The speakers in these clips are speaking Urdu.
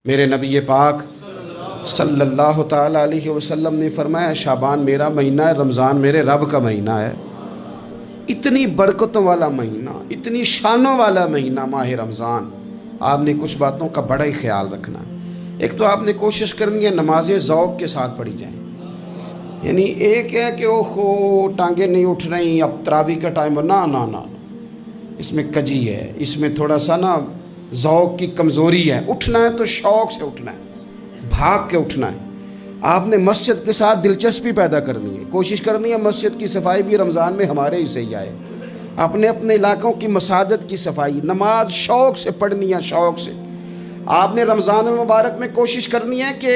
میرے نبی پاک صلی اللہ تعالیٰ علیہ وسلم نے فرمایا شعبان میرا مہینہ ہے، رمضان میرے رب کا مہینہ ہے۔ اتنی برکتوں والا مہینہ، اتنی شانوں والا مہینہ ماہ رمضان، آپ نے کچھ باتوں کا بڑا ہی خیال رکھنا ہے۔ ایک تو آپ نے کوشش کرنی ہے نمازیں ذوق کے ساتھ پڑھی جائیں، یعنی ایک ہے کہ اوہو ٹانگیں نہیں اٹھ رہی اب تراویح کا ٹائم ہو، نہ اس میں کجی ہے، اس میں تھوڑا سا ذوق کی کمزوری ہے۔ اٹھنا ہے تو شوق سے اٹھنا ہے، بھاگ کے اٹھنا ہے۔ آپ نے مسجد کے ساتھ دلچسپی پیدا کرنی ہے، کوشش کرنی ہے مسجد کی صفائی بھی رمضان میں ہمارے ہی سے ہی آئے۔ اپنے علاقوں کی مساجد کی صفائی، نماز شوق سے پڑھنی ہے، شوق سے۔ آپ نے رمضان المبارک میں کوشش کرنی ہے کہ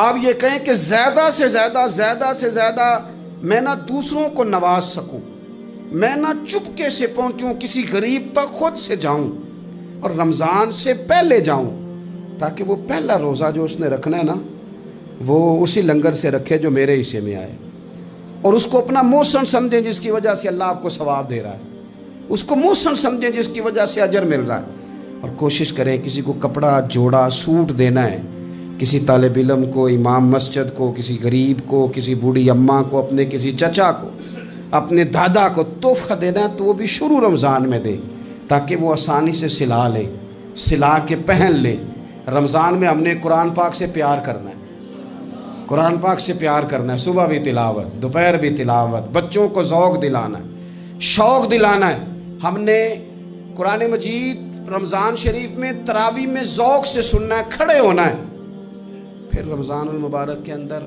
آپ یہ کہیں کہ زیادہ سے زیادہ میں دوسروں کو نواز سکوں، میں چپکے سے پہنچوں کسی غریب تک، خود سے جاؤں اور رمضان سے پہلے جاؤں، تاکہ وہ پہلا روزہ جو اس نے رکھنا ہے وہ اسی لنگر سے رکھے جو میرے حصے میں آئے، اور اس کو اپنا موسم سمجھیں جس کی وجہ سے اللہ آپ کو ثواب دے رہا ہے، اس کو موسم سمجھیں جس کی وجہ سے اجر مل رہا ہے۔ اور کوشش کریں کسی کو کپڑا جوڑا سوٹ دینا ہے، کسی طالب علم کو، امام مسجد کو، کسی غریب کو، کسی بوڑھی اماں کو، اپنے کسی چچا کو، اپنے دادا کو تحفہ دینا ہے تو وہ بھی شروع رمضان میں دے، تاکہ وہ آسانی سے سلا لے، سلا کے پہن لے۔ رمضان میں ہم نے قرآن پاک سے پیار کرنا ہے، قرآن پاک سے پیار کرنا ہے، صبح بھی تلاوت، دوپہر بھی تلاوت، بچوں کو ذوق دلانا ہے، شوق دلانا ہے۔ ہم نے قرآن مجید رمضان شریف میں تراویح میں ذوق سے سننا ہے، کھڑے ہونا ہے۔ پھر رمضان المبارک کے اندر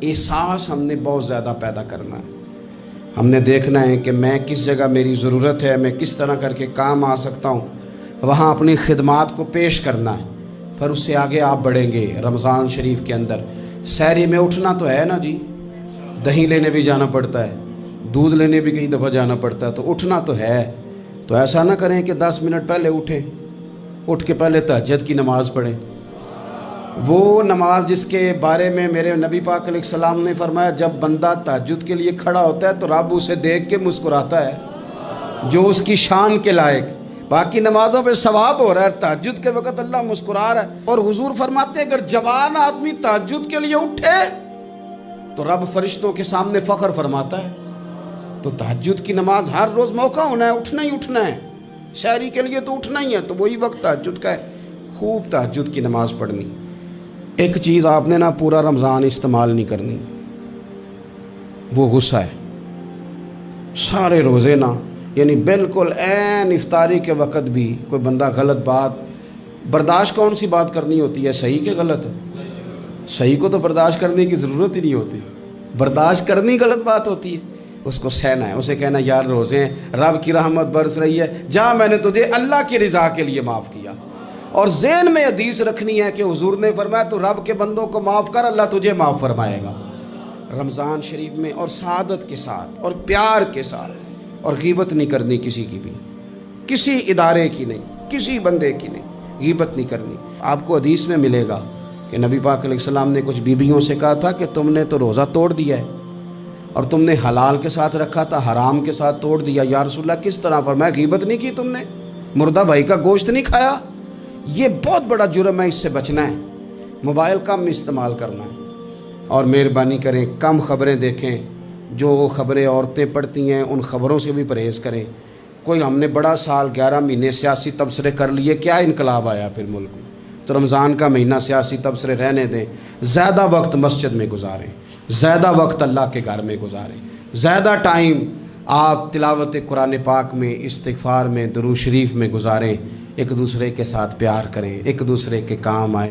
احساس ہم نے بہت زیادہ پیدا کرنا ہے۔ ہم نے دیکھنا ہے کہ میں کس جگہ میری ضرورت ہے، میں کس طرح کر کے کام آ سکتا ہوں، وہاں اپنی خدمات کو پیش کرنا ہے۔ پھر اس سے آگے آپ بڑھیں گے۔ رمضان شریف کے اندر سحری میں اٹھنا تو ہے نا جی، دہی لینے بھی جانا پڑتا ہے، دودھ لینے بھی کئی دفعہ جانا پڑتا ہے، تو اٹھنا تو ہے۔ تو ایسا نہ کریں کہ 10 منٹ پہلے اٹھیں، اٹھ کے پہلے تہجد کی نماز پڑھیں، وہ نماز جس کے بارے میں میرے نبی پاک علیہ السلام نے فرمایا جب بندہ تہجد کے لیے کھڑا ہوتا ہے تو رب اسے دیکھ کے مسکراتا ہے، جو اس کی شان کے لائق۔ باقی نمازوں پہ ثواب ہو رہا ہے، تہجد کے وقت اللہ مسکرا رہا ہے۔ اور حضور فرماتے ہیں اگر جوان آدمی تہجد کے لیے اٹھے تو رب فرشتوں کے سامنے فخر فرماتا ہے۔ تو تہجد کی نماز ہر روز موقع ہونا ہے، اٹھنا ہے۔ شہری کے لیے تو اٹھنا ہی ہے، تو وہی وقت تہجد کا ہے، خوب تہجد کی نماز پڑھنی۔ ایک چیز آپ نے پورا رمضان استعمال نہیں کرنی، وہ غصہ ہے۔ سارے روزے یعنی بالکل عین افطاری کے وقت بھی کوئی بندہ غلط بات برداشت، کون سی بات کرنی ہوتی ہے، صحیح کہ غلط؟ صحیح کو تو برداشت کرنے کی ضرورت ہی نہیں ہوتی، برداشت کرنی غلط بات ہوتی ہے۔ اس کو سہنا ہے، اسے کہنا یار روزے ہیں، رب کی رحمت برس رہی ہے، جا میں نے تجھے اللہ کی رضا کے لیے معاف کیا۔ اور ذہن میں حدیث رکھنی ہے کہ حضور نے فرمایا تو رب کے بندوں کو معاف کر، اللہ تجھے معاف فرمائے گا۔ رمضان شریف میں اور سعادت کے ساتھ اور پیار کے ساتھ، اور غیبت نہیں کرنی کسی کی بھی، کسی ادارے کی نہیں، کسی بندے کی نہیں، غیبت نہیں کرنی۔ آپ کو حدیث میں ملے گا کہ نبی پاک علیہ السلام نے کچھ بیویوں سے کہا تھا کہ تم نے تو روزہ توڑ دیا ہے، اور تم نے حلال کے ساتھ رکھا تھا، حرام کے ساتھ توڑ دیا۔ یا رسول اللہ کس طرح؟ فرمایا غیبت نہیں کی تم نے، مردہ بھائی کا گوشت نہیں کھایا، یہ بہت بڑا جرم ہے، اس سے بچنا ہے۔ موبائل کم استعمال کرنا ہے، اور مہربانی کریں کم خبریں دیکھیں، جو خبریں عورتیں پڑھتی ہیں ان خبروں سے بھی پرہیز کریں۔ کوئی ہم نے بڑا سال 11 مہینے سیاسی تبصرے کر لیے، کیا انقلاب آیا پھر ملک میں؟ تو رمضان کا مہینہ سیاسی تبصرے رہنے دیں، زیادہ وقت مسجد میں گزاریں، زیادہ وقت اللہ کے گھر میں گزاریں، زیادہ ٹائم آپ تلاوت قرآن پاک میں، استغفار میں، درود شریف میں گزاریں۔ ایک دوسرے کے ساتھ پیار کریں، ایک دوسرے کے کام آئیں۔